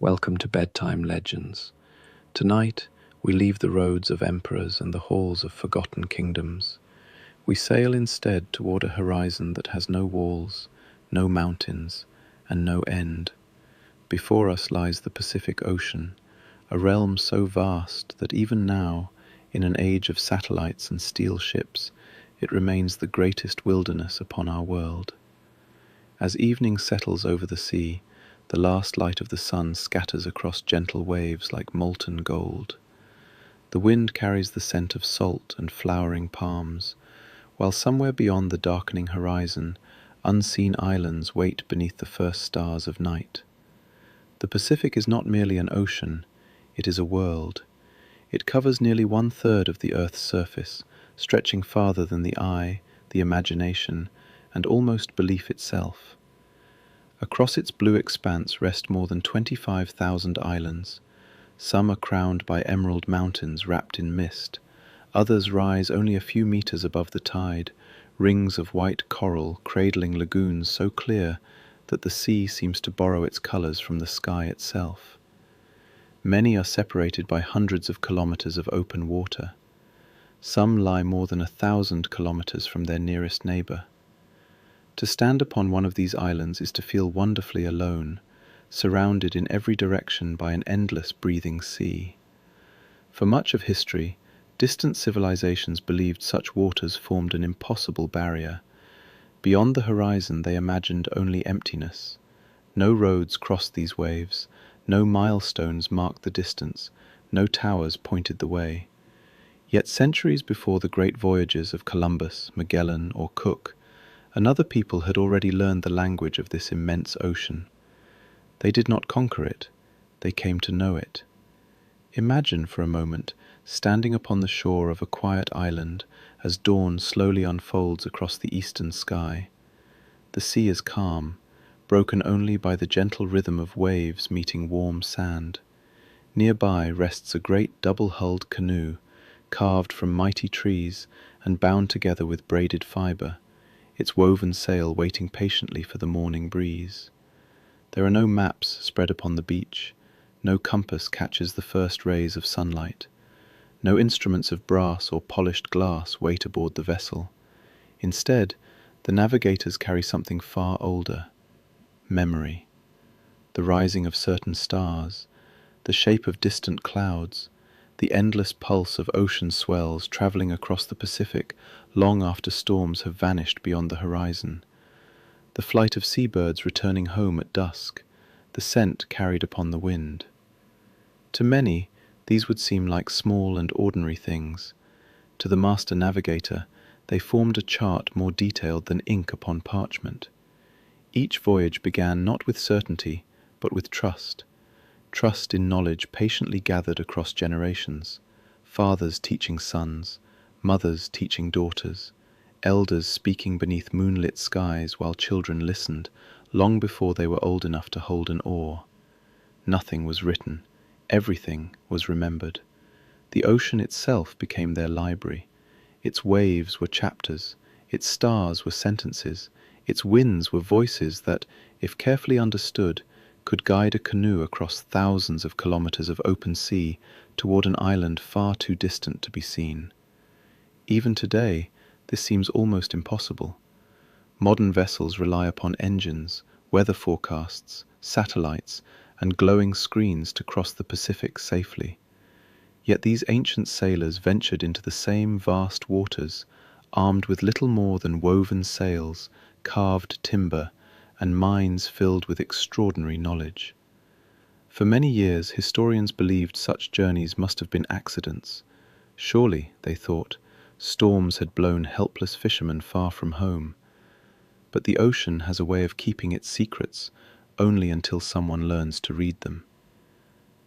Welcome to Bedtime Legends. Tonight, we leave the roads of emperors and the halls of forgotten kingdoms. We sail instead toward a horizon that has no walls, no mountains, and no end. Before us lies the Pacific Ocean, a realm so vast that even now, in an age of satellites and steel ships, it remains the greatest wilderness upon our world. As evening settles over the sea, the last light of the sun scatters across gentle waves like molten gold. The wind carries the scent of salt and flowering palms, while somewhere beyond the darkening horizon, unseen islands wait beneath the first stars of night. The Pacific is not merely an ocean, it is a world. It covers nearly 1/3 of the Earth's surface, stretching farther than the eye, the imagination, and almost belief itself. Across its blue expanse rest more than 25,000 islands. Some are crowned by emerald mountains wrapped in mist. Others rise only a few meters above the tide, rings of white coral cradling lagoons so clear that the sea seems to borrow its colors from the sky itself. Many are separated by hundreds of kilometers of open water. Some lie more than 1,000 kilometers from their nearest neighbor. To stand upon one of these islands is to feel wonderfully alone, surrounded in every direction by an endless breathing sea. For much of history, distant civilizations believed such waters formed an impossible barrier. Beyond the horizon they imagined only emptiness. No roads crossed these waves, no milestones marked the distance, no towers pointed the way. Yet centuries before the great voyages of Columbus, Magellan, or Cook, another people had already learned the language of this immense ocean. They did not conquer it, they came to know it. Imagine for a moment standing upon the shore of a quiet island as dawn slowly unfolds across the eastern sky. The sea is calm, broken only by the gentle rhythm of waves meeting warm sand. Nearby rests a great double-hulled canoe, carved from mighty trees and bound together with braided fiber, its woven sail waiting patiently for the morning breeze. There are no maps spread upon the beach, no compass catches the first rays of sunlight. No instruments of brass or polished glass wait aboard the vessel. Instead, the navigators carry something far older: memory. The rising of certain stars, the shape of distant clouds, the endless pulse of ocean swells traveling across the Pacific long after storms have vanished beyond the horizon. The flight of seabirds returning home at dusk, the scent carried upon the wind. To many, these would seem like small and ordinary things. To the master navigator, they formed a chart more detailed than ink upon parchment. Each voyage began not with certainty, but with trust. Trust in knowledge patiently gathered across generations, fathers teaching sons, mothers teaching daughters, elders speaking beneath moonlit skies while children listened, long before they were old enough to hold an oar. Nothing was written, everything was remembered. The ocean itself became their library. Its waves were chapters, its stars were sentences, its winds were voices that, if carefully understood, could guide a canoe across thousands of kilometers of open sea toward an island far too distant to be seen. Even today, this seems almost impossible. Modern vessels rely upon engines, weather forecasts, satellites, and glowing screens to cross the Pacific safely. Yet these ancient sailors ventured into the same vast waters, armed with little more than woven sails, carved timber, and minds filled with extraordinary knowledge. For many years, historians believed such journeys must have been accidents. Surely, they thought, storms had blown helpless fishermen far from home. But the ocean has a way of keeping its secrets only until someone learns to read them.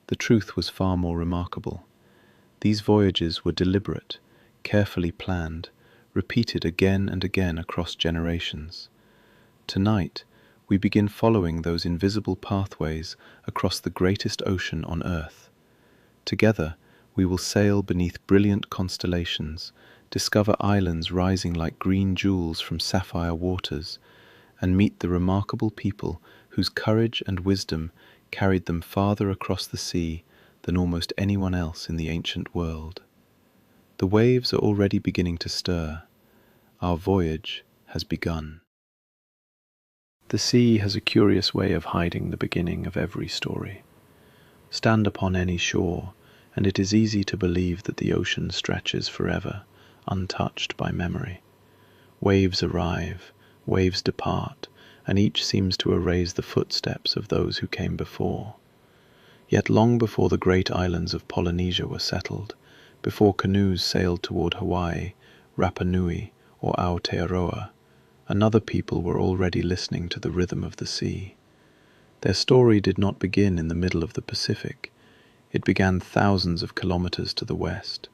The truth was far more remarkable. These voyages were deliberate, carefully planned, repeated again and again across generations. Tonight, we begin following those invisible pathways across the greatest ocean on Earth. Together, we will sail beneath brilliant constellations, discover islands rising like green jewels from sapphire waters, and meet the remarkable people whose courage and wisdom carried them farther across the sea than almost anyone else in the ancient world. The waves are already beginning to stir. Our voyage has begun. The sea has a curious way of hiding the beginning of every story. Stand upon any shore, and it is easy to believe that the ocean stretches forever, untouched by memory. Waves arrive, waves depart, and each seems to erase the footsteps of those who came before. Yet long before the great islands of Polynesia were settled, before canoes sailed toward Hawaiʻi, Rapa Nui, or Aotearoa, another people were already listening to the rhythm of the sea. Their story did not begin in the middle of the Pacific. It began thousands of kilometers to the west.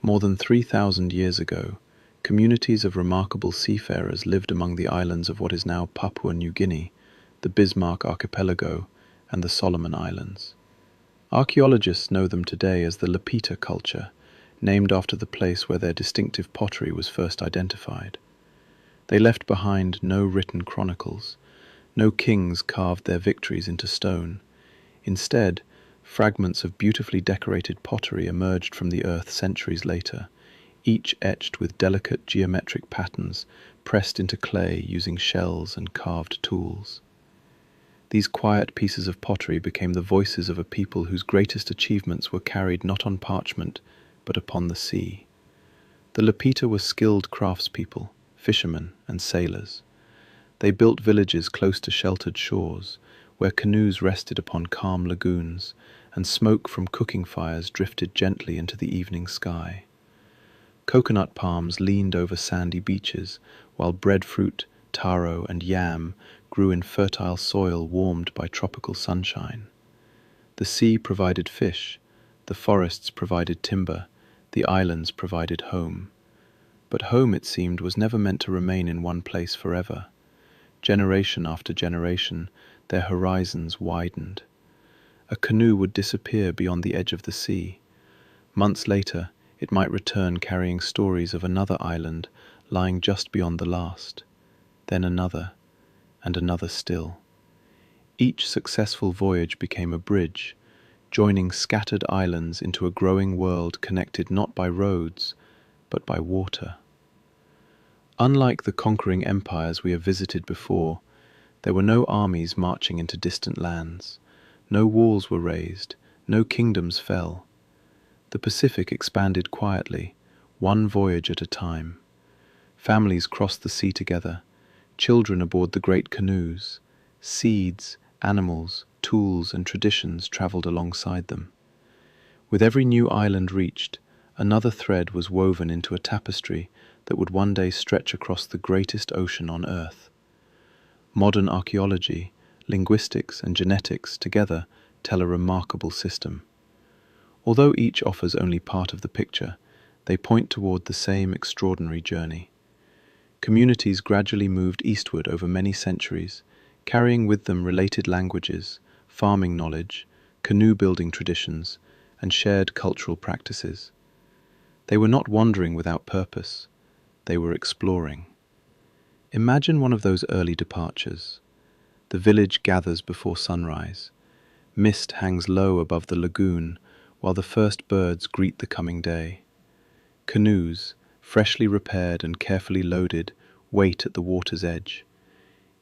More than 3,000 years ago, communities of remarkable seafarers lived among the islands of what is now Papua New Guinea, the Bismarck Archipelago, and the Solomon Islands. Archaeologists know them today as the Lapita culture, named after the place where their distinctive pottery was first identified. They left behind no written chronicles. No kings carved their victories into stone. Instead, fragments of beautifully decorated pottery emerged from the earth centuries later, each etched with delicate geometric patterns pressed into clay using shells and carved tools. These quiet pieces of pottery became the voices of a people whose greatest achievements were carried not on parchment, but upon the sea. The Lapita were skilled craftspeople, fishermen and sailors. They built villages close to sheltered shores, where canoes rested upon calm lagoons, and smoke from cooking fires drifted gently into the evening sky. Coconut palms leaned over sandy beaches, while breadfruit, taro, and yam grew in fertile soil warmed by tropical sunshine. The sea provided fish, the forests provided timber, the islands provided home. But home, it seemed, was never meant to remain in one place forever. Generation after generation, their horizons widened. A canoe would disappear beyond the edge of the sea. Months later, it might return carrying stories of another island lying just beyond the last. Then another, and another still. Each successful voyage became a bridge, joining scattered islands into a growing world connected not by roads, but by water. Unlike the conquering empires we have visited before, there were no armies marching into distant lands. No walls were raised, no kingdoms fell. The Pacific expanded quietly, one voyage at a time. Families crossed the sea together, children aboard the great canoes. Seeds, animals, tools, and traditions traveled alongside them. With every new island reached, another thread was woven into a tapestry that would one day stretch across the greatest ocean on Earth. Modern archaeology, linguistics, and genetics together tell a remarkable system. Although each offers only part of the picture, they point toward the same extraordinary journey. Communities gradually moved eastward over many centuries, carrying with them related languages, farming knowledge, canoe-building traditions, and shared cultural practices. They were not wandering without purpose. They were exploring. Imagine one of those early departures. The village gathers before sunrise. Mist hangs low above the lagoon, while the first birds greet the coming day. Canoes, freshly repaired and carefully loaded, wait at the water's edge.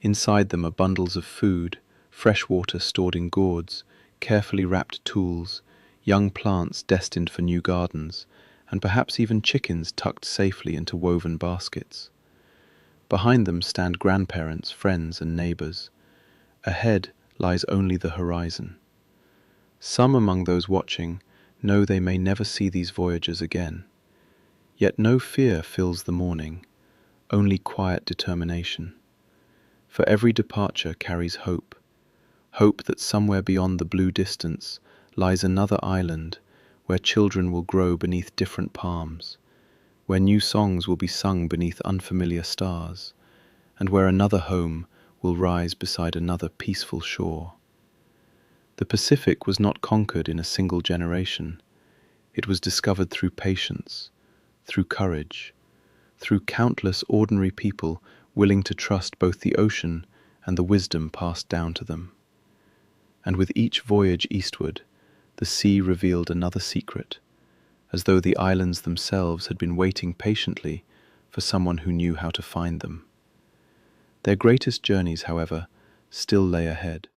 Inside them are bundles of food, fresh water stored in gourds, carefully wrapped tools, young plants destined for new gardens, and perhaps even chickens tucked safely into woven baskets. Behind them stand grandparents, friends, and neighbors. Ahead lies only the horizon. Some among those watching know they may never see these voyagers again. Yet no fear fills the morning, only quiet determination. For every departure carries hope, hope that somewhere beyond the blue distance lies another island where children will grow beneath different palms, where new songs will be sung beneath unfamiliar stars, and where another home will rise beside another peaceful shore. The Pacific was not conquered in a single generation. It was discovered through patience, through courage, through countless ordinary people willing to trust both the ocean and the wisdom passed down to them. and with each voyage eastward, the sea revealed another secret, as though the islands themselves had been waiting patiently for someone who knew how to find them. Their greatest journeys, however, still lay ahead.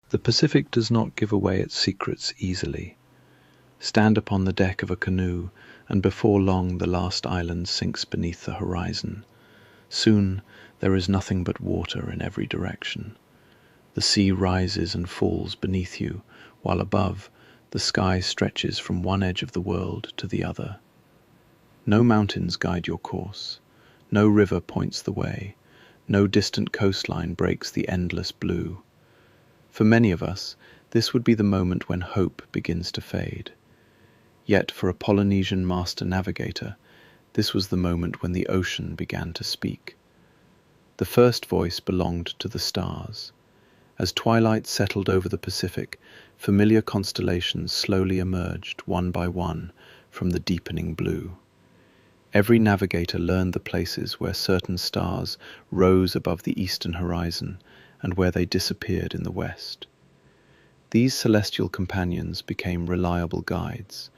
The Pacific does not give away its secrets easily. Stand upon the deck of a canoe, and before long the last island sinks beneath the horizon. Soon there is nothing but water in every direction. The sea rises and falls beneath you, while above, the sky stretches from one edge of the world to the other. No mountains guide your course, no river points the way, no distant coastline breaks the endless blue. For many of us, this would be the moment when hope begins to fade. Yet for a Polynesian master navigator, this was the moment when the ocean began to speak. The first voice belonged to the stars. As twilight settled over the Pacific, familiar constellations slowly emerged, one by one, from the deepening blue. Every navigator learned the places where certain stars rose above the eastern horizon and where they disappeared in the west. These celestial companions became reliable guides,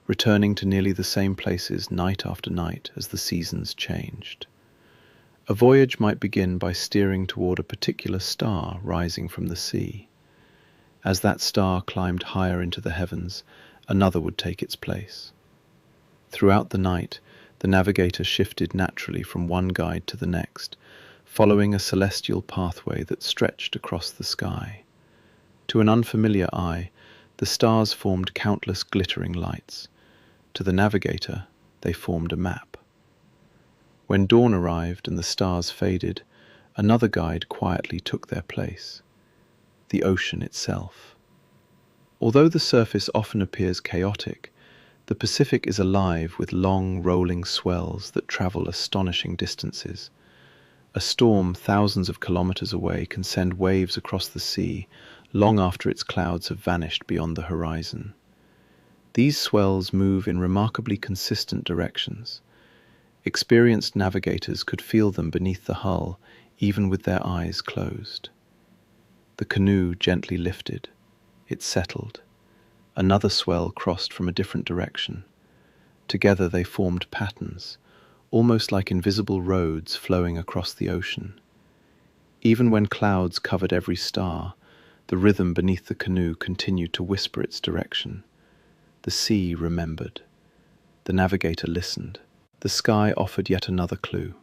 returning to nearly the same places night after night as the seasons changed. A voyage might begin by steering toward a particular star rising from the sea. As that star climbed higher into the heavens, another would take its place. Throughout the night, the navigator shifted naturally from one guide to the next, following a celestial pathway that stretched across the sky. To an unfamiliar eye, the stars formed countless glittering lights. To the navigator, they formed a map. When dawn arrived and the stars faded, another guide quietly took their place: the ocean itself. Although the surface often appears chaotic, the Pacific is alive with long, rolling swells that travel astonishing distances. A storm thousands of kilometers away can send waves across the sea long after its clouds have vanished beyond the horizon. These swells move in remarkably consistent directions. Experienced navigators could feel them beneath the hull, even with their eyes closed. The canoe gently lifted. It settled. Another swell crossed from a different direction. Together they formed patterns, almost like invisible roads flowing across the ocean. Even when clouds covered every star, the rhythm beneath the canoe continued to whisper its direction. The sea remembered. The navigator listened. The sky offered yet another clue.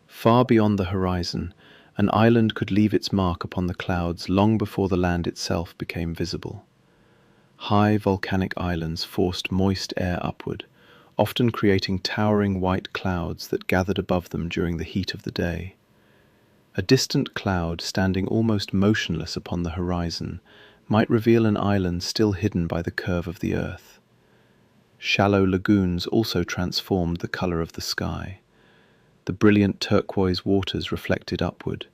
Far beyond the horizon, an island could leave its mark upon the clouds long before the land itself became visible. High volcanic islands forced moist air upward, often creating towering white clouds that gathered above them during the heat of the day. A distant cloud standing almost motionless upon the horizon might reveal an island still hidden by the curve of the earth. Shallow lagoons also transformed the color of the sky. The brilliant turquoise waters reflected upward,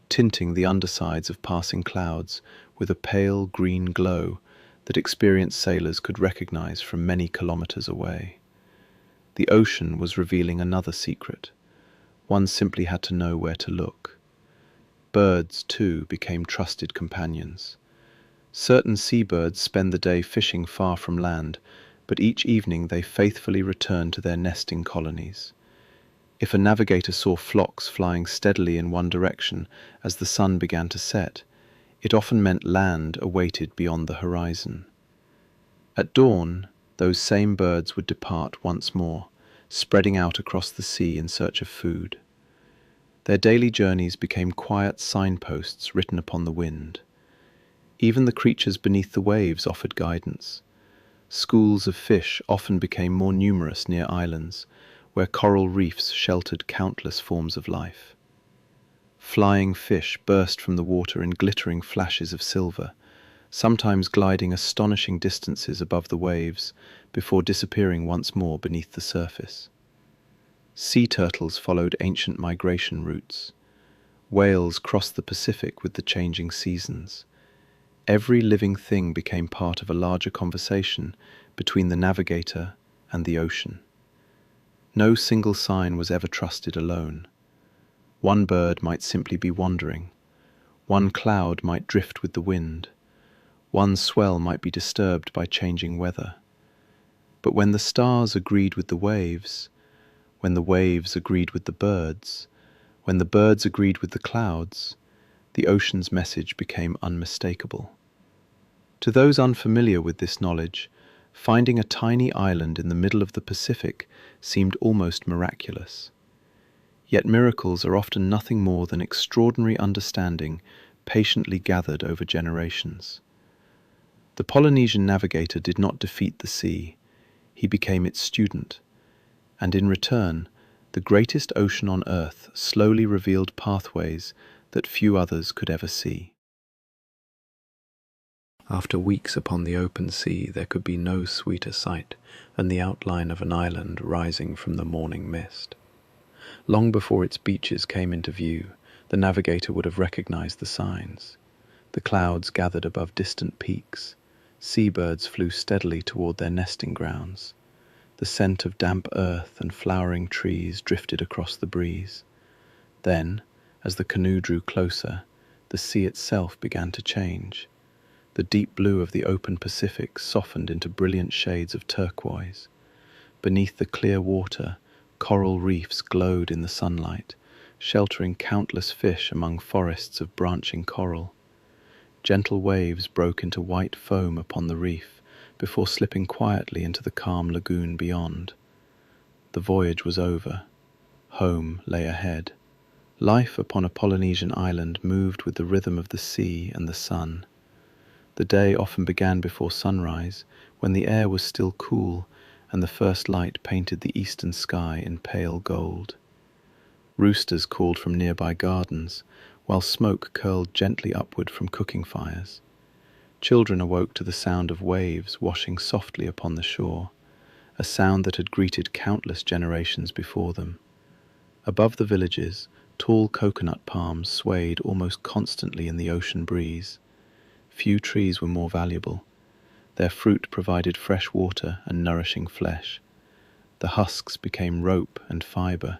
tinting the undersides of passing clouds with a pale green glow that experienced sailors could recognize from many kilometers away. The ocean was revealing another secret. One simply had to know where to look. Birds, too, became trusted companions. Certain seabirds spend the day fishing far from land, but each evening they faithfully return to their nesting colonies. If a navigator saw flocks flying steadily in one direction as the sun began to set, it often meant land awaited beyond the horizon. At dawn, those same birds would depart once more, spreading out across the sea in search of food. Their daily journeys became quiet signposts written upon the wind. Even the creatures beneath the waves offered guidance. Schools of fish often became more numerous near islands, where coral reefs sheltered countless forms of life. Flying fish burst from the water in glittering flashes of silver, sometimes gliding astonishing distances above the waves before disappearing once more beneath the surface. Sea turtles followed ancient migration routes. Whales crossed the Pacific with the changing seasons. Every living thing became part of a larger conversation between the navigator and the ocean. No single sign was ever trusted alone. One bird might simply be wandering. One cloud might drift with the wind. One swell might be disturbed by changing weather. But when the stars agreed with the waves, when the waves agreed with the birds, when the birds agreed with the clouds, the ocean's message became unmistakable. To those unfamiliar with this knowledge, finding a tiny island in the middle of the Pacific seemed almost miraculous. Yet miracles are often nothing more than extraordinary understanding patiently gathered over generations. The Polynesian navigator did not defeat the sea, he became its student, and in return, the greatest ocean on earth slowly revealed pathways that few others could ever see. After weeks upon the open sea, there could be no sweeter sight than the outline of an island rising from the morning mist. Long before its beaches came into view, the navigator would have recognized the signs. The clouds gathered above distant peaks. Seabirds flew steadily toward their nesting grounds. The scent of damp earth and flowering trees drifted across the breeze. Then, as the canoe drew closer, the sea itself began to change. The deep blue of the open Pacific softened into brilliant shades of turquoise. Beneath the clear water, coral reefs glowed in the sunlight, sheltering countless fish among forests of branching coral. Gentle waves broke into white foam upon the reef before slipping quietly into the calm lagoon beyond. The voyage was over. Home lay ahead. Life upon a Polynesian island moved with the rhythm of the sea and the sun. The day often began before sunrise, when the air was still cool and the first light painted the eastern sky in pale gold. Roosters called from nearby gardens, while smoke curled gently upward from cooking fires. Children awoke to the sound of waves washing softly upon the shore, a sound that had greeted countless generations before them. Above the villages, tall coconut palms swayed almost constantly in the ocean breeze. Few trees were more valuable. Their fruit provided fresh water and nourishing flesh. The husks became rope and fibre.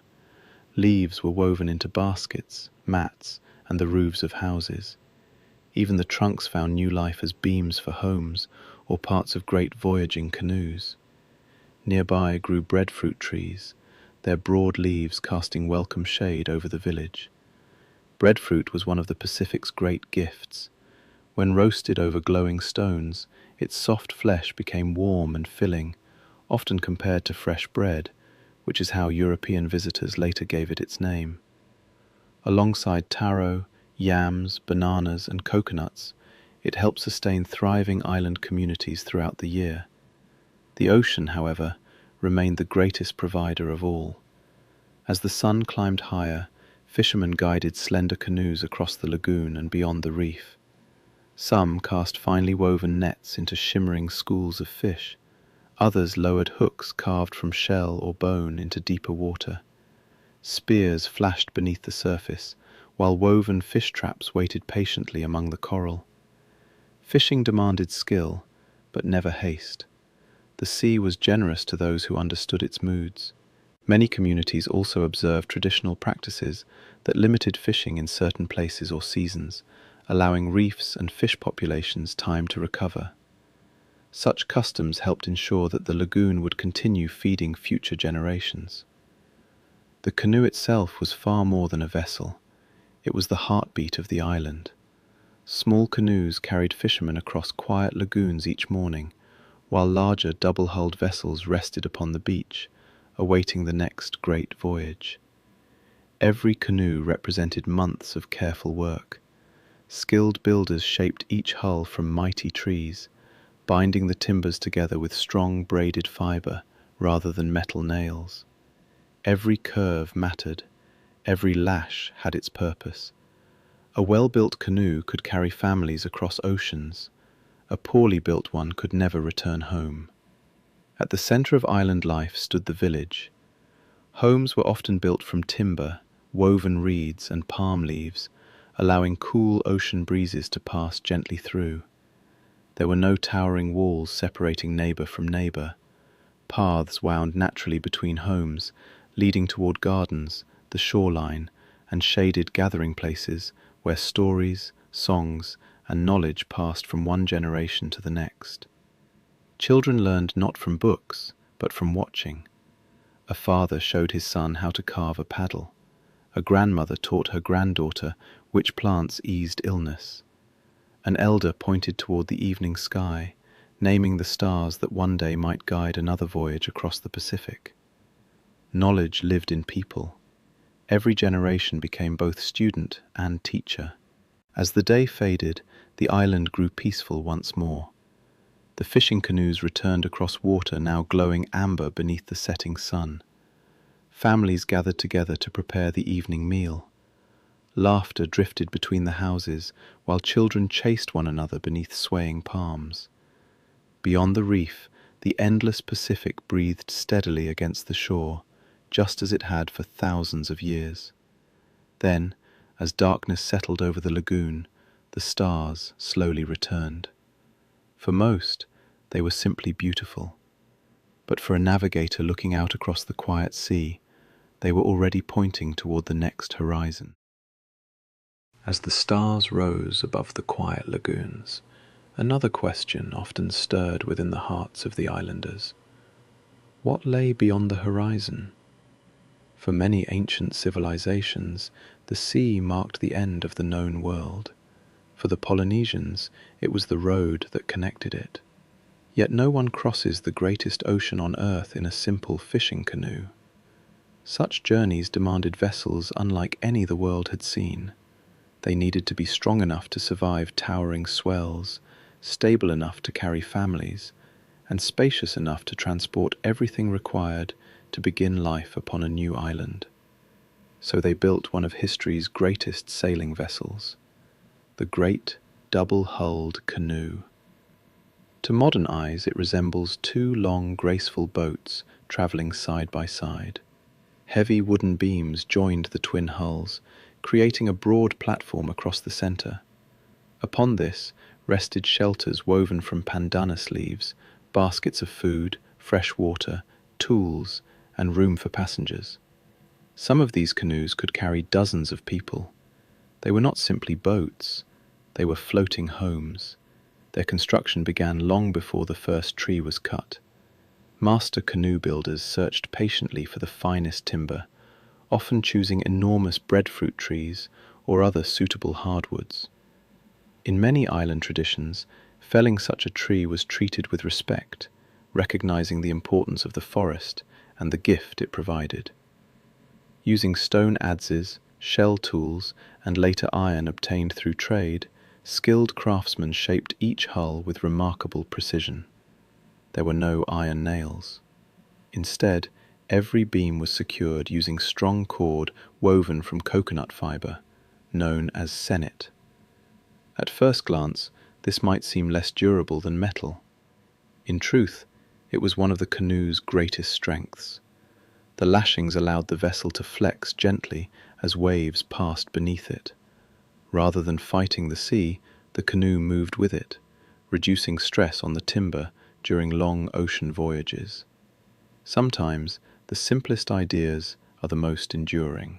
Leaves were woven into baskets, mats, and the roofs of houses. Even the trunks found new life as beams for homes or parts of great voyaging canoes. Nearby grew breadfruit trees, their broad leaves casting welcome shade over the village. Breadfruit was one of the Pacific's great gifts. When roasted over glowing stones, its soft flesh became warm and filling, often compared to fresh bread, which is how European visitors later gave it its name. Alongside taro, yams, bananas, and coconuts, it helped sustain thriving island communities throughout the year. The ocean, however, remained the greatest provider of all. As the sun climbed higher, fishermen guided slender canoes across the lagoon and beyond the reef. Some cast finely woven nets into shimmering schools of fish. Others lowered hooks carved from shell or bone into deeper water. Spears flashed beneath the surface, while woven fish traps waited patiently among the coral. Fishing demanded skill, but never haste. The sea was generous to those who understood its moods. Many communities also observed traditional practices that limited fishing in certain places or seasons, allowing reefs and fish populations time to recover. Such customs helped ensure that the lagoon would continue feeding future generations. The canoe itself was far more than a vessel. It was the heartbeat of the island. Small canoes carried fishermen across quiet lagoons each morning, while larger double-hulled vessels rested upon the beach, awaiting the next great voyage. Every canoe represented months of careful work. Skilled builders shaped each hull from mighty trees, binding the timbers together with strong braided fibre rather than metal nails. Every curve mattered, every lash had its purpose. A well-built canoe could carry families across oceans. A poorly built one could never return home. At the centre of island life stood the village. Homes were often built from timber, woven reeds and palm leaves, allowing cool ocean breezes to pass gently through. There were no towering walls separating neighbour from neighbour. Paths wound naturally between homes, leading toward gardens, the shoreline, and shaded gathering places where stories, songs, and knowledge passed from one generation to the next. Children learned not from books, but from watching. A father showed his son how to carve a paddle. A grandmother taught her granddaughter which plants eased illness. An elder pointed toward the evening sky, naming the stars that one day might guide another voyage across the Pacific. Knowledge lived in people. Every generation became both student and teacher. As the day faded, the island grew peaceful once more. The fishing canoes returned across water now glowing amber beneath the setting sun. Families gathered together to prepare the evening meal. Laughter drifted between the houses, while children chased one another beneath swaying palms. Beyond the reef, the endless Pacific breathed steadily against the shore, just as it had for thousands of years. Then, as darkness settled over the lagoon, the stars slowly returned. For most, they were simply beautiful. But for a navigator looking out across the quiet sea, they were already pointing toward the next horizon. As the stars rose above the quiet lagoons, another question often stirred within the hearts of the islanders. What lay beyond the horizon? For many ancient civilizations, the sea marked the end of the known world. For the Polynesians, it was the road that connected it. Yet no one crosses the greatest ocean on earth in a simple fishing canoe. Such journeys demanded vessels unlike any the world had seen. They needed to be strong enough to survive towering swells, stable enough to carry families, and spacious enough to transport everything required to begin life upon a new island. So they built one of history's greatest sailing vessels, the great double-hulled canoe. To modern eyes, it resembles two long, graceful boats traveling side by side. Heavy wooden beams joined the twin hulls, creating a broad platform across the center. Upon this rested shelters woven from pandanus leaves, baskets of food, fresh water, tools, and room for passengers. Some of these canoes could carry dozens of people. They were not simply boats, they were floating homes. Their construction began long before the first tree was cut. Master canoe builders searched patiently for the finest timber, often choosing enormous breadfruit trees or other suitable hardwoods. In many island traditions, felling such a tree was treated with respect, recognizing the importance of the forest and the gift it provided. Using stone adzes, shell tools, and later iron obtained through trade, skilled craftsmen shaped each hull with remarkable precision. There were no iron nails. Instead, every beam was secured using strong cord woven from coconut fiber, known as senet. At first glance, this might seem less durable than metal. In truth, it was one of the canoe's greatest strengths. The lashings allowed the vessel to flex gently as waves passed beneath it. Rather than fighting the sea, the canoe moved with it, reducing stress on the timber during long ocean voyages. Sometimes, the simplest ideas are the most enduring.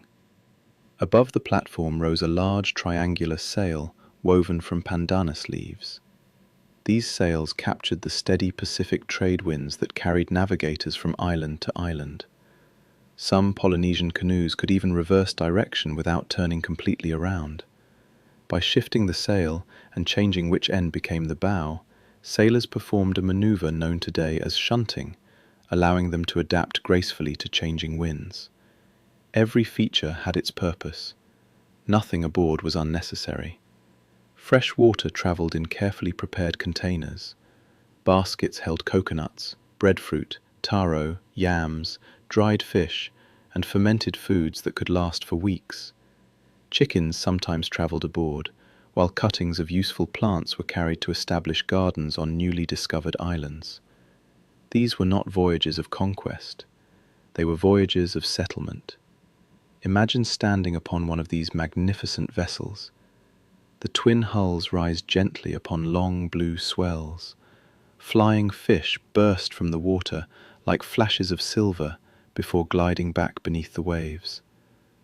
Above the platform rose a large triangular sail woven from pandanus leaves. These sails captured the steady Pacific trade winds that carried navigators from island to island. Some Polynesian canoes could even reverse direction without turning completely around. By shifting the sail and changing which end became the bow, sailors performed a maneuver known today as shunting, allowing them to adapt gracefully to changing winds. Every feature had its purpose. Nothing aboard was unnecessary. Fresh water traveled in carefully prepared containers. Baskets held coconuts, breadfruit, taro, yams, dried fish, and fermented foods that could last for weeks. Chickens sometimes traveled aboard, while cuttings of useful plants were carried to establish gardens on newly discovered islands. These were not voyages of conquest. They were voyages of settlement. Imagine standing upon one of these magnificent vessels. The twin hulls rise gently upon long blue swells. Flying fish burst from the water like flashes of silver before gliding back beneath the waves.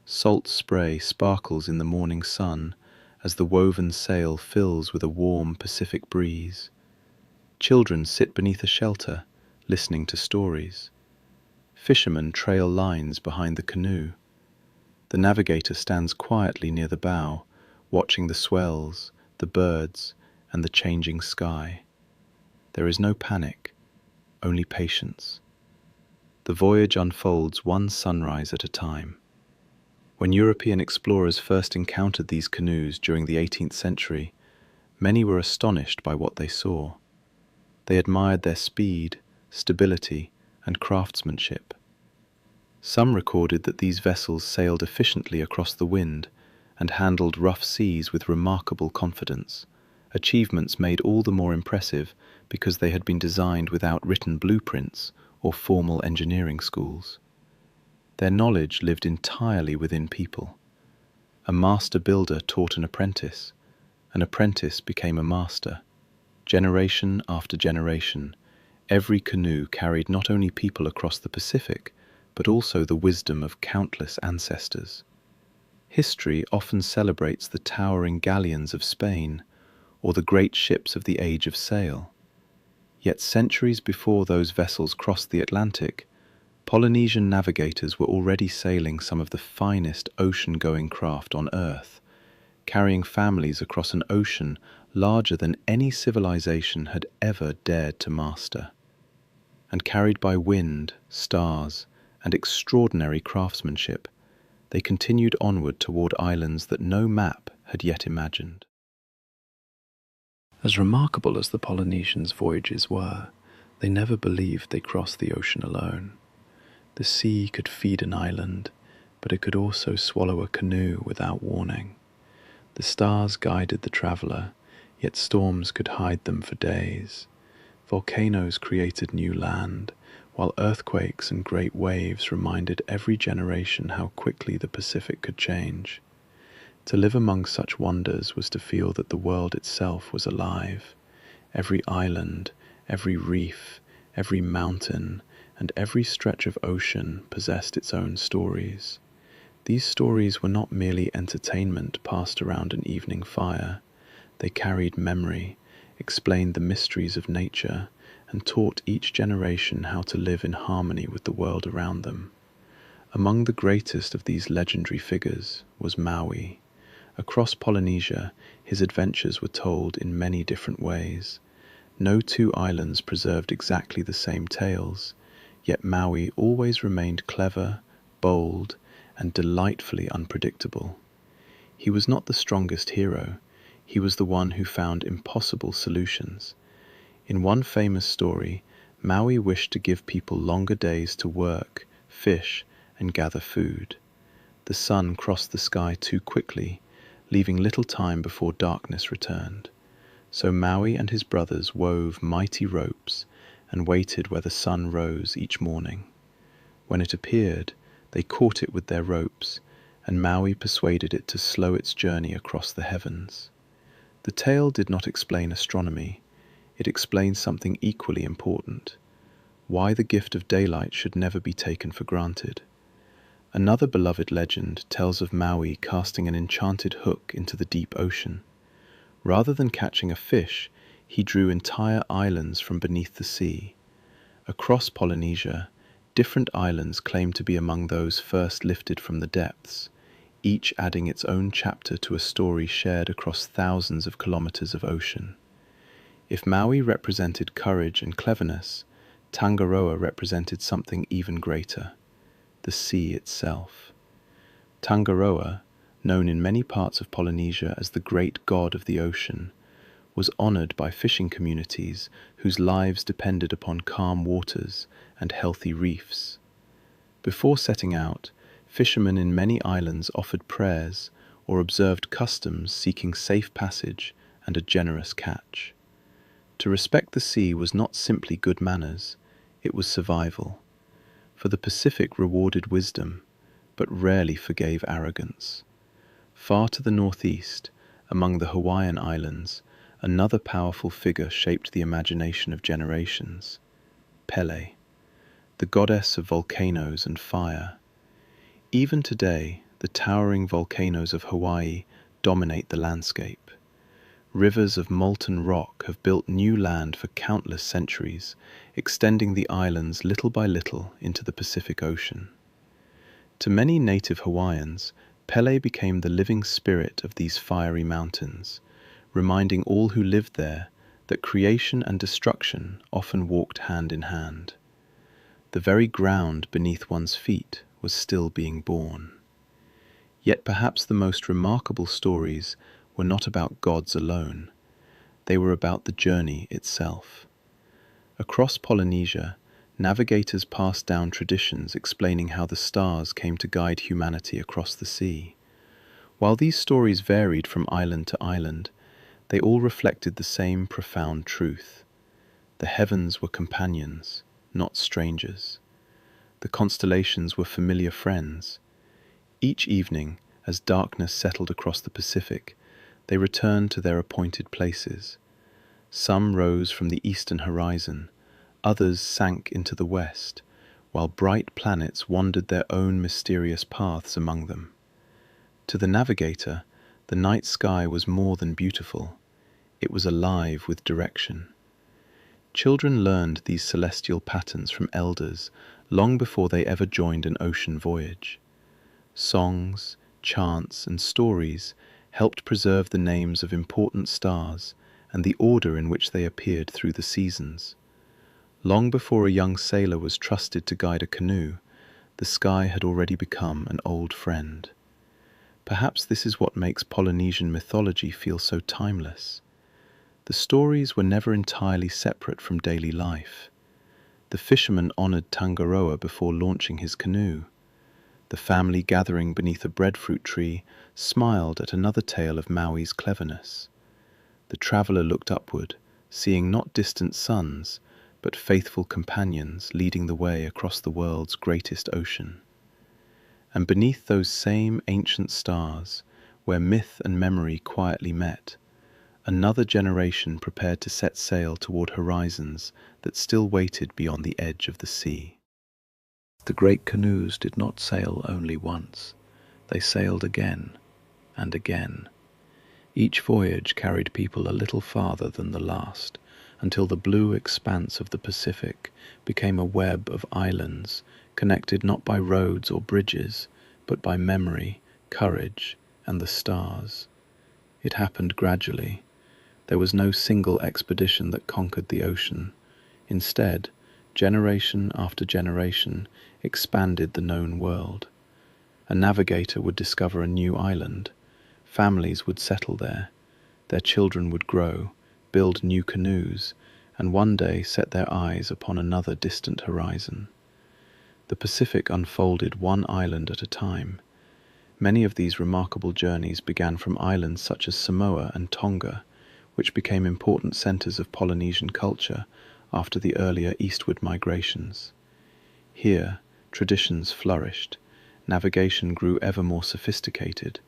Salt spray sparkles in the morning sun as the woven sail fills with a warm Pacific breeze. Children sit beneath a shelter, listening to stories. Fishermen trail lines behind the canoe. The navigator stands quietly near the bow, watching the swells, the birds, and the changing sky. There is no panic, only patience. The voyage unfolds one sunrise at a time. When European explorers first encountered these canoes during the 18th century, many were astonished by what they saw. They admired their speed, stability, and craftsmanship. Some recorded that these vessels sailed efficiently across the wind and handled rough seas with remarkable confidence, achievements made all the more impressive because they had been designed without written blueprints or formal engineering schools. Their knowledge lived entirely within people. A master builder taught an apprentice became a master. Generation after generation, every canoe carried not only people across the Pacific, but also the wisdom of countless ancestors. History often celebrates the towering galleons of Spain or the great ships of the Age of Sail. Yet centuries before those vessels crossed the Atlantic, Polynesian navigators were already sailing some of the finest ocean-going craft on Earth, carrying families across an ocean larger than any civilization had ever dared to master. And carried by wind, stars, and extraordinary craftsmanship, they continued onward toward islands that no map had yet imagined. As remarkable as the Polynesians' voyages were, they never believed they crossed the ocean alone. The sea could feed an island, but it could also swallow a canoe without warning. The stars guided the traveler, yet storms could hide them for days. Volcanoes created new land, while earthquakes and great waves reminded every generation how quickly the Pacific could change. To live among such wonders was to feel that the world itself was alive. Every island, every reef, every mountain, and every stretch of ocean possessed its own stories. These stories were not merely entertainment passed around an evening fire. They carried memory, explained the mysteries of nature, and taught each generation how to live in harmony with the world around them. Among the greatest of these legendary figures was Maui. Across Polynesia, his adventures were told in many different ways. No two islands preserved exactly the same tales, yet Maui always remained clever, bold, and delightfully unpredictable. He was not the strongest hero, he was the one who found impossible solutions. In one famous story, Maui wished to give people longer days to work, fish, and gather food. The sun crossed the sky too quickly, leaving little time before darkness returned. So Maui and his brothers wove mighty ropes and waited where the sun rose each morning. When it appeared, they caught it with their ropes, and Maui persuaded it to slow its journey across the heavens. The tale did not explain astronomy, it explained something equally important: why the gift of daylight should never be taken for granted. Another beloved legend tells of Maui casting an enchanted hook into the deep ocean. Rather than catching a fish, he drew entire islands from beneath the sea. Across Polynesia, different islands claim to be among those first lifted from the depths, each adding its own chapter to a story shared across thousands of kilometers of ocean. If Maui represented courage and cleverness, Tangaroa represented something even greater: the sea itself. Tangaroa, known in many parts of Polynesia as the great god of the ocean, was honored by fishing communities whose lives depended upon calm waters and healthy reefs. Before setting out, fishermen in many islands offered prayers or observed customs seeking safe passage and a generous catch. To respect the sea was not simply good manners, it was survival. For the Pacific rewarded wisdom, but rarely forgave arrogance. Far to the northeast, among the Hawaiian Islands, another powerful figure shaped the imagination of generations: Pele, the goddess of volcanoes and fire. Even today, the towering volcanoes of Hawaii dominate the landscape. Rivers of molten rock have built new land for countless centuries, extending the islands little by little into the Pacific Ocean. To many native Hawaiians, Pele became the living spirit of these fiery mountains, reminding all who lived there that creation and destruction often walked hand in hand. The very ground beneath one's feet was still being born. Yet perhaps the most remarkable stories were not about gods alone. They were about the journey itself. Across Polynesia, navigators passed down traditions explaining how the stars came to guide humanity across the sea. While these stories varied from island to island, they all reflected the same profound truth. The heavens were companions, not strangers. The constellations were familiar friends. Each evening, as darkness settled across the Pacific, they returned to their appointed places. Some rose from the eastern horizon, others sank into the west, while bright planets wandered their own mysterious paths among them. To the navigator, the night sky was more than beautiful. It was alive with direction. Children learned these celestial patterns from elders long before they ever joined an ocean voyage. Songs, chants, and stories helped preserve the names of important stars and the order in which they appeared through the seasons. Long before a young sailor was trusted to guide a canoe, the sky had already become an old friend. Perhaps this is what makes Polynesian mythology feel so timeless. The stories were never entirely separate from daily life. The fisherman honored Tangaroa before launching his canoe. The family gathering beneath a breadfruit tree smiled at another tale of Maui's cleverness. The traveler looked upward, seeing not distant suns, but faithful companions leading the way across the world's greatest ocean. And beneath those same ancient stars, where myth and memory quietly met, another generation prepared to set sail toward horizons that still waited beyond the edge of the sea. The great canoes did not sail only once. They sailed again and again. Each voyage carried people a little farther than the last, until the blue expanse of the Pacific became a web of islands, connected not by roads or bridges, but by memory, courage, and the stars. It happened gradually. There was no single expedition that conquered the ocean. Instead, generation after generation expanded the known world. A navigator would discover a new island. Families would settle there. Their children would grow, build new canoes, and one day set their eyes upon another distant horizon. The Pacific unfolded one island at a time. Many of these remarkable journeys began from islands such as Samoa and Tonga, which became important centers of Polynesian culture after the earlier eastward migrations. Here, traditions flourished, navigation grew ever more sophisticated,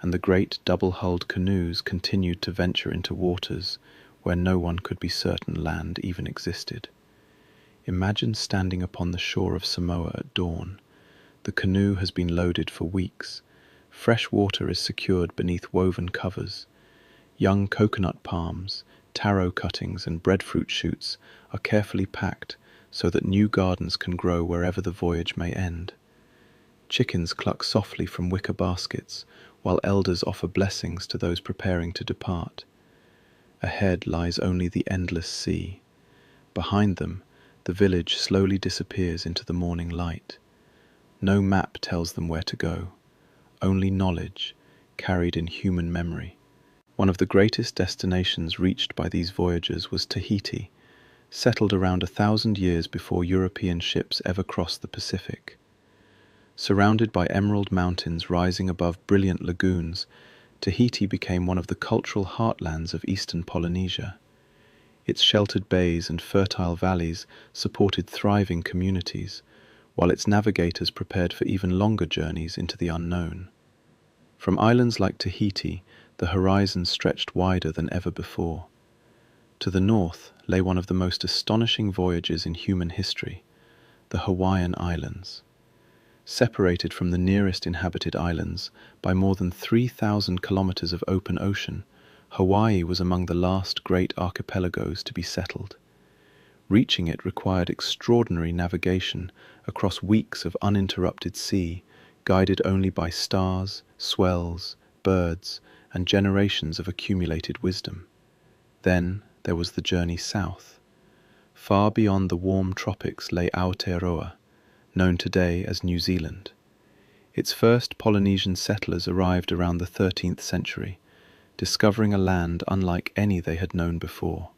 and the great double-hulled canoes continued to venture into waters where no one could be certain land even existed. Imagine standing upon the shore of Samoa at dawn. The canoe has been loaded for weeks. Fresh water is secured beneath woven covers. Young coconut palms, taro cuttings, and breadfruit shoots are carefully packed so that new gardens can grow wherever the voyage may end. Chickens cluck softly from wicker baskets, while elders offer blessings to those preparing to depart. Ahead lies only the endless sea. Behind them, the village slowly disappears into the morning light. No map tells them where to go, only knowledge, carried in human memory. One of the greatest destinations reached by these voyagers was Tahiti, settled around 1,000 years before European ships ever crossed the Pacific. Surrounded by emerald mountains rising above brilliant lagoons, Tahiti became one of the cultural heartlands of eastern Polynesia. Its sheltered bays and fertile valleys supported thriving communities, while its navigators prepared for even longer journeys into the unknown. From islands like Tahiti, the horizon stretched wider than ever before. To the north lay one of the most astonishing voyages in human history, the Hawaiian Islands. Separated from the nearest inhabited islands by more than 3,000 kilometres of open ocean, Hawaii was among the last great archipelagos to be settled. Reaching it required extraordinary navigation across weeks of uninterrupted sea, guided only by stars, swells, birds, and generations of accumulated wisdom. Then there was the journey south. Far beyond the warm tropics lay Aotearoa, known today as New Zealand. Its first Polynesian settlers arrived around the 13th century, discovering a land unlike any they had known before.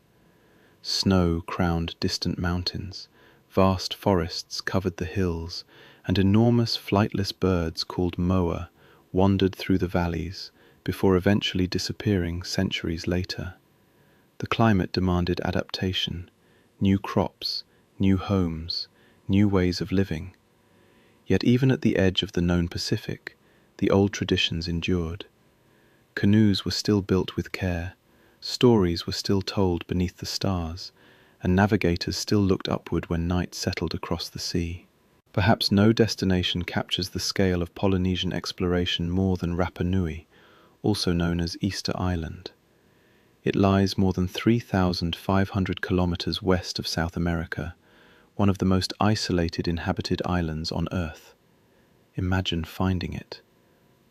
Snow crowned distant mountains, vast forests covered the hills, and enormous flightless birds called moa wandered through the valleys before eventually disappearing centuries later. The climate demanded adaptation, new crops, new homes, new ways of living. Yet even at the edge of the known Pacific, the old traditions endured. Canoes were still built with care, stories were still told beneath the stars, and navigators still looked upward when night settled across the sea. Perhaps no destination captures the scale of Polynesian exploration more than Rapa Nui, also known as Easter Island. It lies more than 3,500 kilometers west of South America, one of the most isolated inhabited islands on Earth. Imagine finding it.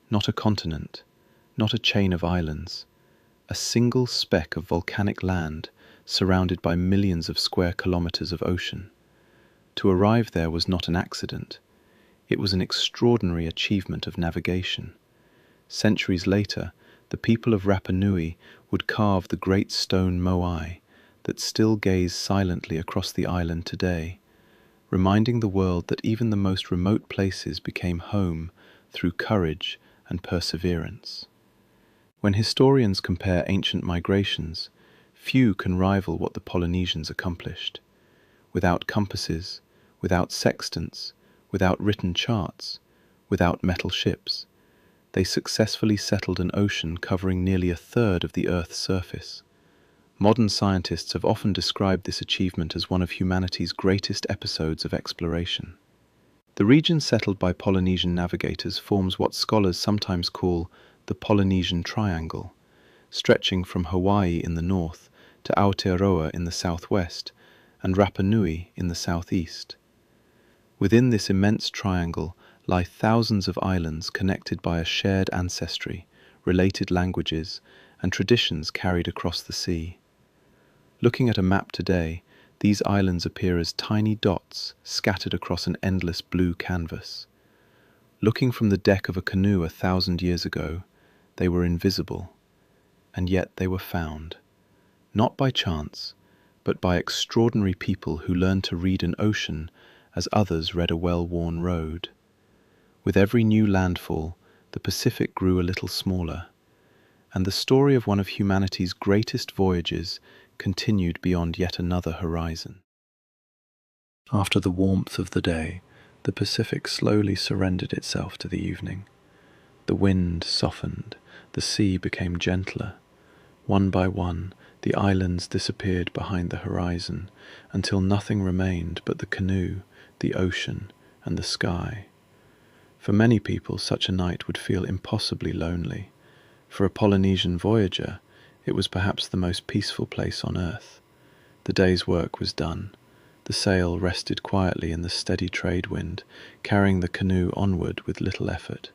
Not a continent, not a chain of islands, a single speck of volcanic land surrounded by millions of square kilometers of ocean. To arrive there was not an accident. It was an extraordinary achievement of navigation. Centuries later, the people of Rapa Nui would carve the great stone moai that still gaze silently across the island today, reminding the world that even the most remote places became home through courage and perseverance. When historians compare ancient migrations, few can rival what the Polynesians accomplished. Without compasses, without sextants, without written charts, without metal ships, they successfully settled an ocean covering nearly a third of the Earth's surface. Modern scientists have often described this achievement as one of humanity's greatest episodes of exploration. The region settled by Polynesian navigators forms what scholars sometimes call the Polynesian Triangle, stretching from Hawaii in the north to Aotearoa in the southwest and Rapa Nui in the southeast. Within this immense triangle lie thousands of islands connected by a shared ancestry, related languages, and traditions carried across the sea. Looking at a map today, these islands appear as tiny dots scattered across an endless blue canvas. Looking from the deck of a canoe 1,000 years ago, they were invisible, and yet they were found, not by chance, but by extraordinary people who learned to read an ocean as others read a well-worn road. With every new landfall, the Pacific grew a little smaller, and the story of one of humanity's greatest voyages continued beyond yet another horizon. After the warmth of the day, the Pacific slowly surrendered itself to the evening. The wind softened, the sea became gentler. One by one, the islands disappeared behind the horizon, until nothing remained but the canoe, the ocean, and the sky. For many people, such a night would feel impossibly lonely. For a Polynesian voyager, it was perhaps the most peaceful place on earth. The day's work was done. The sail rested quietly in the steady trade wind, carrying the canoe onward with little effort.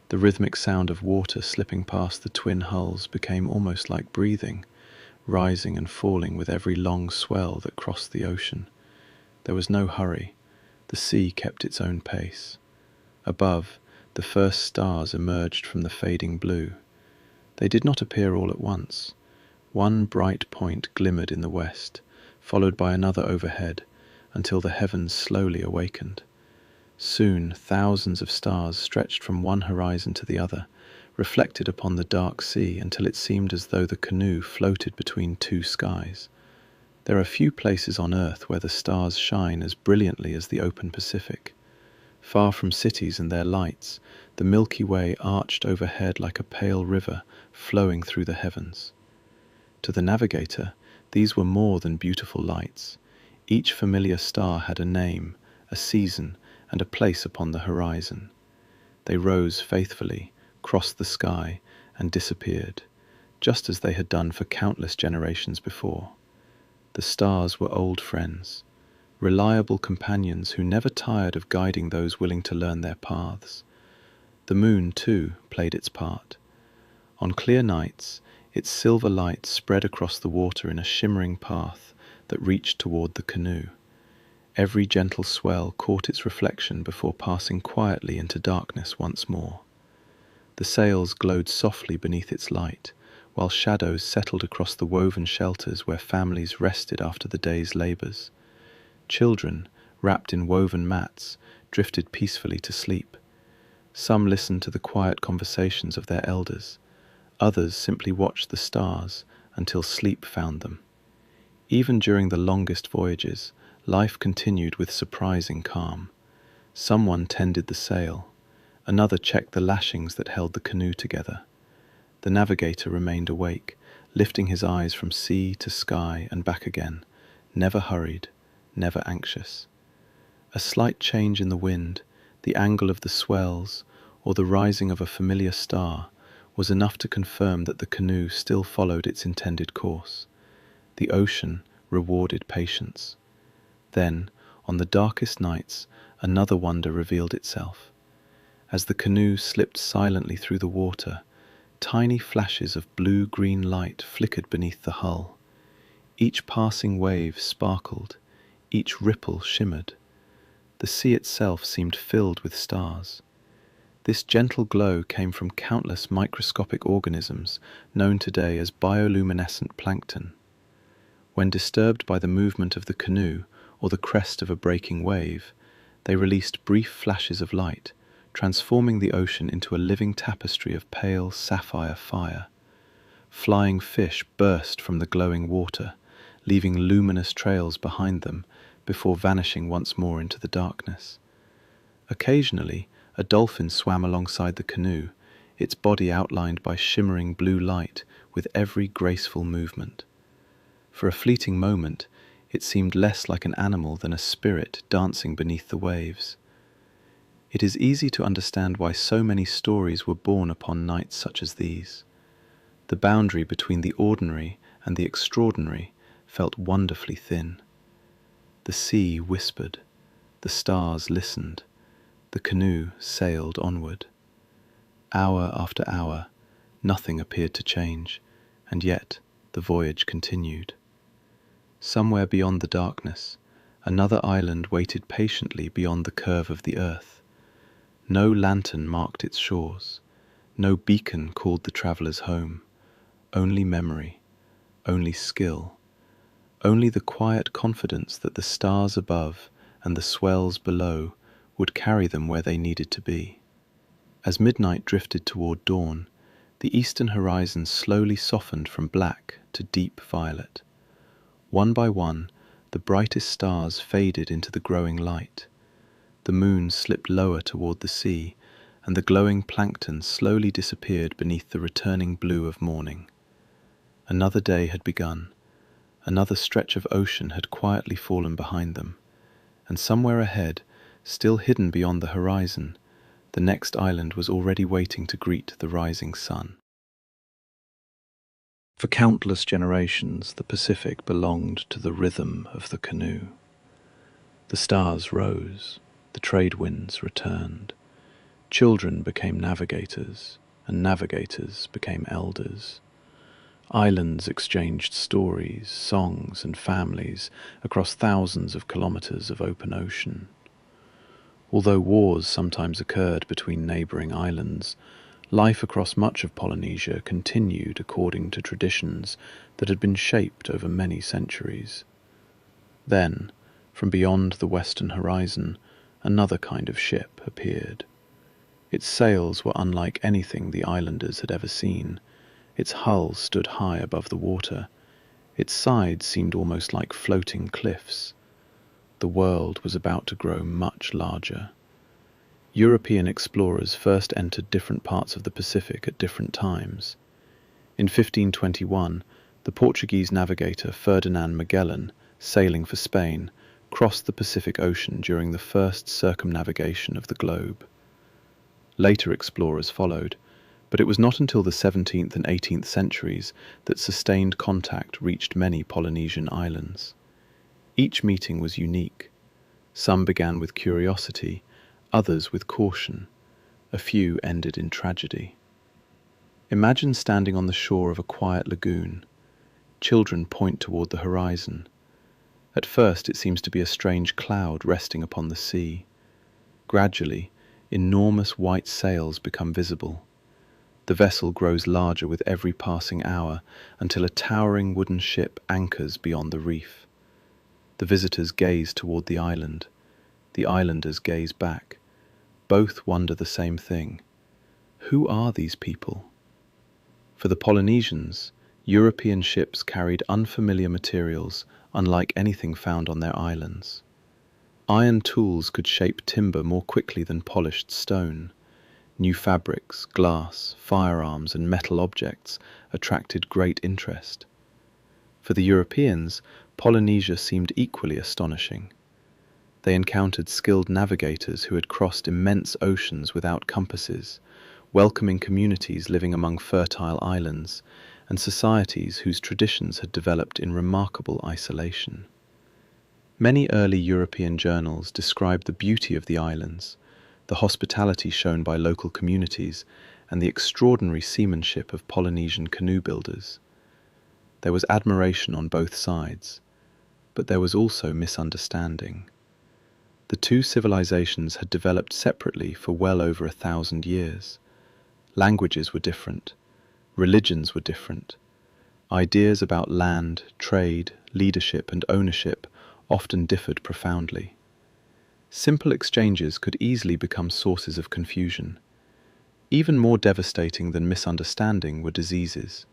The rhythmic sound of water slipping past the twin hulls became almost like breathing, rising and falling with every long swell that crossed the ocean. There was no hurry. The sea kept its own pace. Above, the first stars emerged from the fading blue. They did not appear all at once. One bright point glimmered in the west, followed by another overhead, until the heavens slowly awakened. Soon thousands of stars stretched from one horizon to the other, reflected upon the dark sea until it seemed as though the canoe floated between two skies. There are few places on earth where the stars shine as brilliantly as the open Pacific. Far from cities and their lights, the Milky Way arched overhead like a pale river flowing through the heavens. To the navigator, these were more than beautiful lights. Each familiar star had a name, a season, and a place upon the horizon. They rose faithfully, crossed the sky, and disappeared, just as they had done for countless generations before. The stars were old friends, reliable companions who never tired of guiding those willing to learn their paths. The moon, too, played its part. On clear nights, its silver light spread across the water in a shimmering path that reached toward the canoe. Every gentle swell caught its reflection before passing quietly into darkness once more. The sails glowed softly beneath its light, while shadows settled across the woven shelters where families rested after the day's labors. Children, wrapped in woven mats, drifted peacefully to sleep. Some listened to the quiet conversations of their elders. Others simply watched the stars until sleep found them. Even during the longest voyages, life continued with surprising calm. Someone tended the sail. Another checked the lashings that held the canoe together. The navigator remained awake, lifting his eyes from sea to sky and back again, never hurried, never anxious. A slight change in the wind, the angle of the swells, or the rising of a familiar star was enough to confirm that the canoe still followed its intended course. The ocean rewarded patience. Then, on the darkest nights, another wonder revealed itself. As the canoe slipped silently through the water, tiny flashes of blue-green light flickered beneath the hull. Each passing wave sparkled, each ripple shimmered. The sea itself seemed filled with stars. This gentle glow came from countless microscopic organisms known today as bioluminescent plankton. When disturbed by the movement of the canoe or the crest of a breaking wave, they released brief flashes of light, transforming the ocean into a living tapestry of pale sapphire fire. Flying fish burst from the glowing water, leaving luminous trails behind them before vanishing once more into the darkness. Occasionally, a dolphin swam alongside the canoe, its body outlined by shimmering blue light with every graceful movement. For a fleeting moment, it seemed less like an animal than a spirit dancing beneath the waves. It is easy to understand why so many stories were born upon nights such as these. The boundary between the ordinary and the extraordinary felt wonderfully thin. The sea whispered, the stars listened, the canoe sailed onward. Hour after hour, nothing appeared to change, and yet the voyage continued. Somewhere beyond the darkness, another island waited patiently beyond the curve of the earth. No lantern marked its shores, no beacon called the travelers home, only memory, only skill, only the quiet confidence that the stars above and the swells below would carry them where they needed to be. As midnight drifted toward dawn, the eastern horizon slowly softened from black to deep violet. One by one, the brightest stars faded into the growing light. The moon slipped lower toward the sea, and the glowing plankton slowly disappeared beneath the returning blue of morning. Another day had begun. Another stretch of ocean had quietly fallen behind them, and somewhere ahead, still hidden beyond the horizon, the next island was already waiting to greet the rising sun. For countless generations, the Pacific belonged to the rhythm of the canoe. The stars rose, the trade winds returned. Children became navigators, and navigators became elders. Islands exchanged stories, songs, and families across thousands of kilometres of open ocean. Although wars sometimes occurred between neighbouring islands, life across much of Polynesia continued according to traditions that had been shaped over many centuries. Then, from beyond the western horizon, another kind of ship appeared. Its sails were unlike anything the islanders had ever seen. Its hull stood high above the water. Its sides seemed almost like floating cliffs. The world was about to grow much larger. European explorers first entered different parts of the Pacific at different times. In 1521, the Portuguese navigator Ferdinand Magellan, sailing for Spain, crossed the Pacific Ocean during the first circumnavigation of the globe. Later explorers followed, but it was not until the 17th and 18th centuries that sustained contact reached many Polynesian islands. Each meeting was unique. Some began with curiosity, others with caution. A few ended in tragedy. Imagine standing on the shore of a quiet lagoon. Children point toward the horizon. At first it seems to be a strange cloud resting upon the sea. Gradually, enormous white sails become visible. The vessel grows larger with every passing hour until a towering wooden ship anchors beyond the reef. The visitors gaze toward the island. The islanders gaze back. Both wonder the same thing. Who are these people? For the Polynesians, European ships carried unfamiliar materials unlike anything found on their islands. Iron tools could shape timber more quickly than polished stone. New fabrics, glass, firearms, and metal objects attracted great interest. For the Europeans, Polynesia seemed equally astonishing. They encountered skilled navigators who had crossed immense oceans without compasses, welcoming communities living among fertile islands, and societies whose traditions had developed in remarkable isolation. Many early European journals described the beauty of the islands, the hospitality shown by local communities, and the extraordinary seamanship of Polynesian canoe builders. There was admiration on both sides, but there was also misunderstanding. The two civilizations had developed separately for well over 1,000 years. Languages were different. Religions were different. Ideas about land, trade, leadership, and ownership often differed profoundly. Simple exchanges could easily become sources of confusion. Even more devastating than misunderstanding were diseases.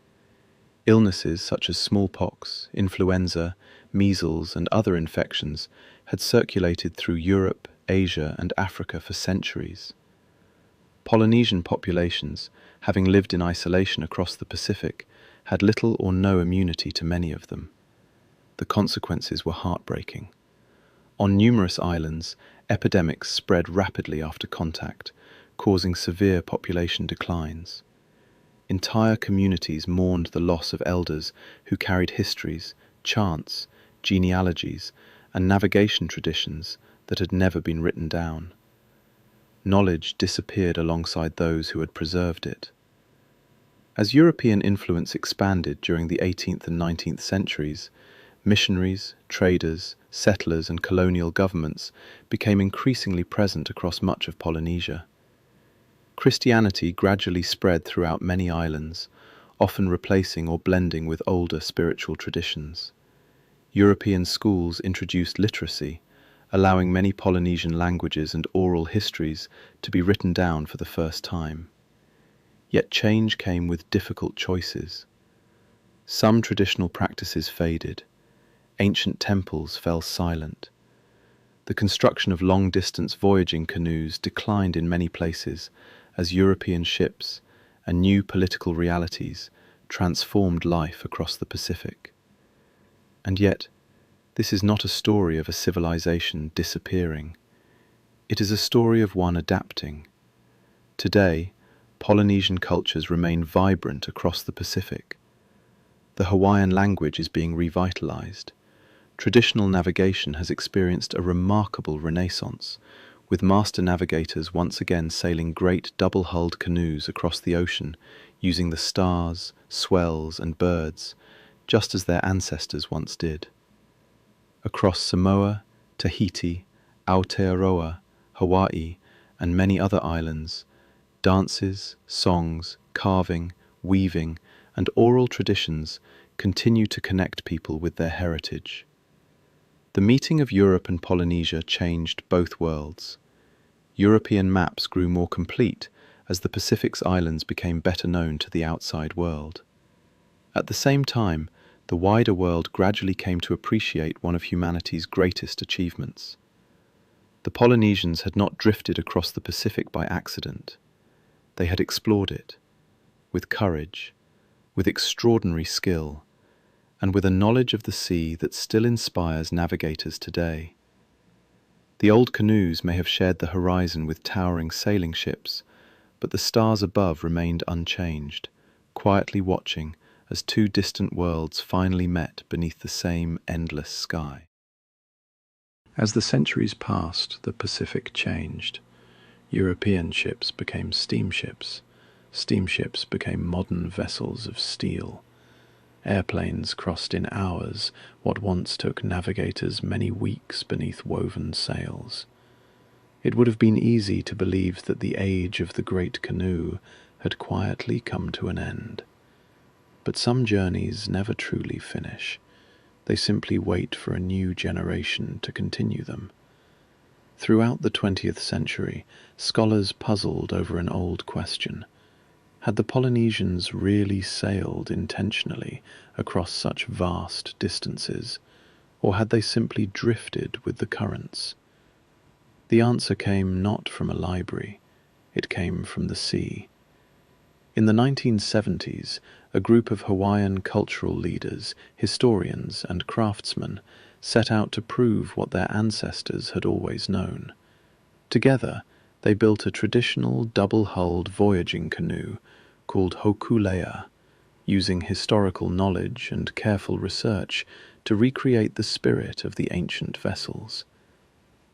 Illnesses such as smallpox, influenza, measles, and other infections had circulated through Europe, Asia, and Africa for centuries. Polynesian populations, having lived in isolation across the Pacific, had little or no immunity to many of them. The consequences were heartbreaking. On numerous islands, epidemics spread rapidly after contact, causing severe population declines. Entire communities mourned the loss of elders who carried histories, chants, genealogies, and navigation traditions that had never been written down. Knowledge disappeared alongside those who had preserved it. As European influence expanded during the 18th and 19th centuries, missionaries, traders, settlers, and colonial governments became increasingly present across much of Polynesia. Christianity gradually spread throughout many islands, often replacing or blending with older spiritual traditions. European schools introduced literacy, allowing many Polynesian languages and oral histories to be written down for the first time. Yet change came with difficult choices. Some traditional practices faded. Ancient temples fell silent. The construction of long-distance voyaging canoes declined in many places as European ships and new political realities transformed life across the Pacific. And yet, this is not a story of a civilization disappearing. It is a story of one adapting. Today, Polynesian cultures remain vibrant across the Pacific. The Hawaiian language is being revitalized. Traditional navigation has experienced a remarkable renaissance, with master navigators once again sailing great double-hulled canoes across the ocean using the stars, swells, and birds, just as their ancestors once did. Across Samoa, Tahiti, Aotearoa, Hawaiʻi, and many other islands, dances, songs, carving, weaving, and oral traditions continue to connect people with their heritage. The meeting of Europe and Polynesia changed both worlds. European maps grew more complete as the Pacific's islands became better known to the outside world. At the same time, the wider world gradually came to appreciate one of humanity's greatest achievements. The Polynesians had not drifted across the Pacific by accident. They had explored it, with courage, with extraordinary skill, and with a knowledge of the sea that still inspires navigators today. The old canoes may have shared the horizon with towering sailing ships, but the stars above remained unchanged, quietly watching as two distant worlds finally met beneath the same endless sky. As the centuries passed, the Pacific changed. European ships became steamships. Steamships became modern vessels of steel. Airplanes crossed in hours what once took navigators many weeks beneath woven sails. It would have been easy to believe that the age of the great canoe had quietly come to an end. But some journeys never truly finish. They simply wait for a new generation to continue them. Throughout the 20th century, scholars puzzled over an old question. Had the Polynesians really sailed intentionally across such vast distances, or had they simply drifted with the currents? The answer came not from a library, it came from the sea. In the 1970s, a group of Hawaiian cultural leaders, historians, and craftsmen set out to prove what their ancestors had always known. Together, they built a traditional double-hulled voyaging canoe called Hōkūleʻa, using historical knowledge and careful research to recreate the spirit of the ancient vessels.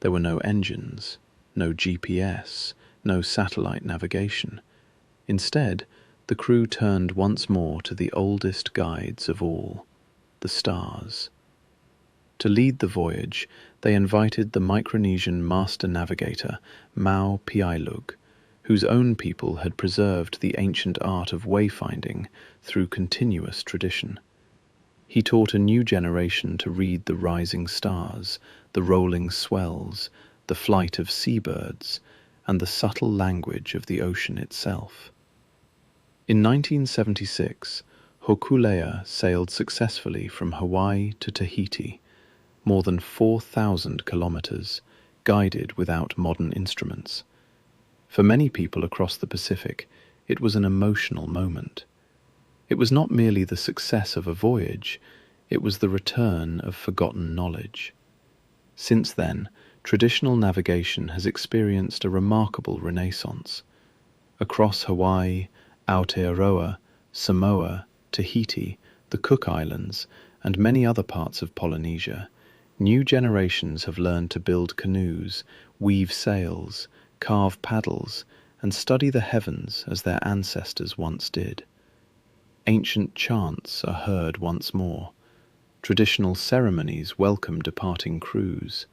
There were no engines, no GPS, no satellite navigation. Instead, the crew turned once more to the oldest guides of all, the stars. To lead the voyage, they invited the Micronesian master navigator Mau Piailug, whose own people had preserved the ancient art of wayfinding through continuous tradition. He taught a new generation to read the rising stars, the rolling swells, the flight of seabirds, and the subtle language of the ocean itself. In 1976, Hōkūleʻa sailed successfully from Hawaii to Tahiti, more than 4,000 kilometres, guided without modern instruments. For many people across the Pacific, it was an emotional moment. It was not merely the success of a voyage, it was the return of forgotten knowledge. Since then, traditional navigation has experienced a remarkable renaissance. Across Hawaii, Aotearoa, Samoa, Tahiti, the Cook Islands, and many other parts of Polynesia, new generations have learned to build canoes, weave sails, carve paddles, and study the heavens as their ancestors once did. Ancient chants are heard once more. Traditional ceremonies welcome departing crews.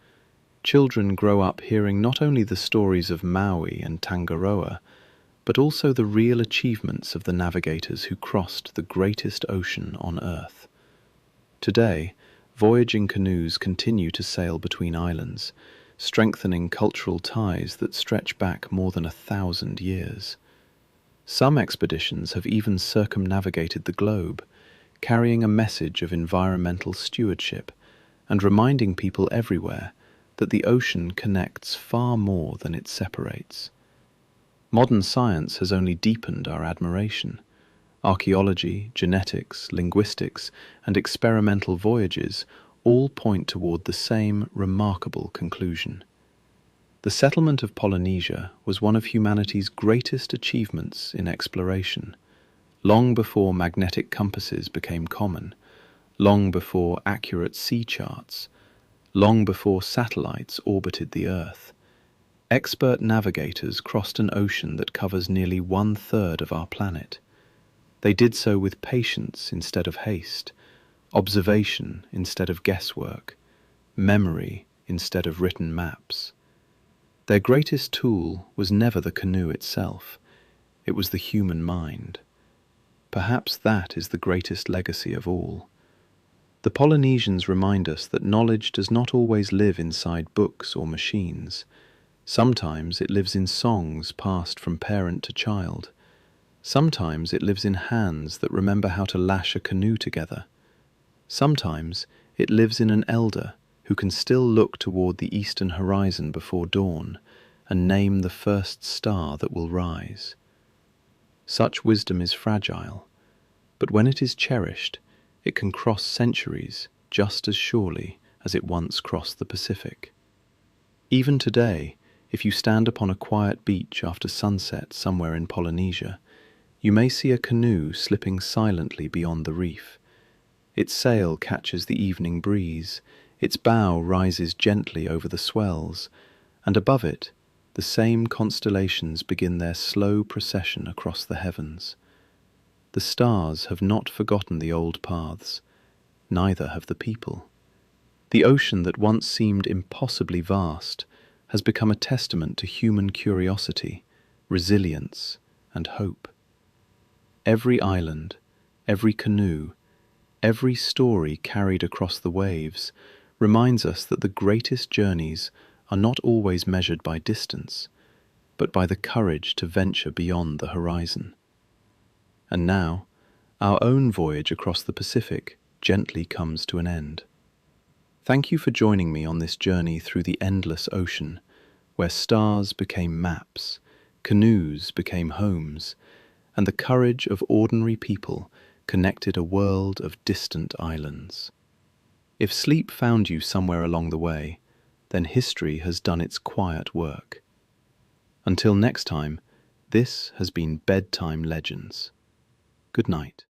Children grow up hearing not only the stories of Māui and Tangaroa, but also the real achievements of the navigators who crossed the greatest ocean on Earth. Today, voyaging canoes continue to sail between islands, strengthening cultural ties that stretch back more than 1,000 years. Some expeditions have even circumnavigated the globe, carrying a message of environmental stewardship and reminding people everywhere that the ocean connects far more than it separates. Modern science has only deepened our admiration. Archaeology, genetics, linguistics, and experimental voyages all point toward the same remarkable conclusion. The settlement of Polynesia was one of humanity's greatest achievements in exploration, long before magnetic compasses became common, long before accurate sea charts, long before satellites orbited the Earth. Expert navigators crossed an ocean that covers nearly 1/3 of our planet. They did so with patience instead of haste, observation instead of guesswork, memory instead of written maps. Their greatest tool was never the canoe itself, it was the human mind. Perhaps that is the greatest legacy of all. The Polynesians remind us that knowledge does not always live inside books or machines. Sometimes it lives in songs passed from parent to child. Sometimes it lives in hands that remember how to lash a canoe together. Sometimes it lives in an elder who can still look toward the eastern horizon before dawn and name the first star that will rise. Such wisdom is fragile, but when it is cherished, it can cross centuries just as surely as it once crossed the Pacific. Even today, if you stand upon a quiet beach after sunset somewhere in Polynesia, you may see a canoe slipping silently beyond the reef. Its sail catches the evening breeze, its bow rises gently over the swells, and above it, the same constellations begin their slow procession across the heavens. The stars have not forgotten the old paths, neither have the people. The ocean that once seemed impossibly vast has become a testament to human curiosity, resilience, and hope. Every island, every canoe, every story carried across the waves reminds us that the greatest journeys are not always measured by distance, but by the courage to venture beyond the horizon. And now, our own voyage across the Pacific gently comes to an end. Thank you for joining me on this journey through the endless ocean, where stars became maps, canoes became homes, and the courage of ordinary people connected a world of distant islands. If sleep found you somewhere along the way, then history has done its quiet work. Until next time, this has been Bedtime Legends. Good night.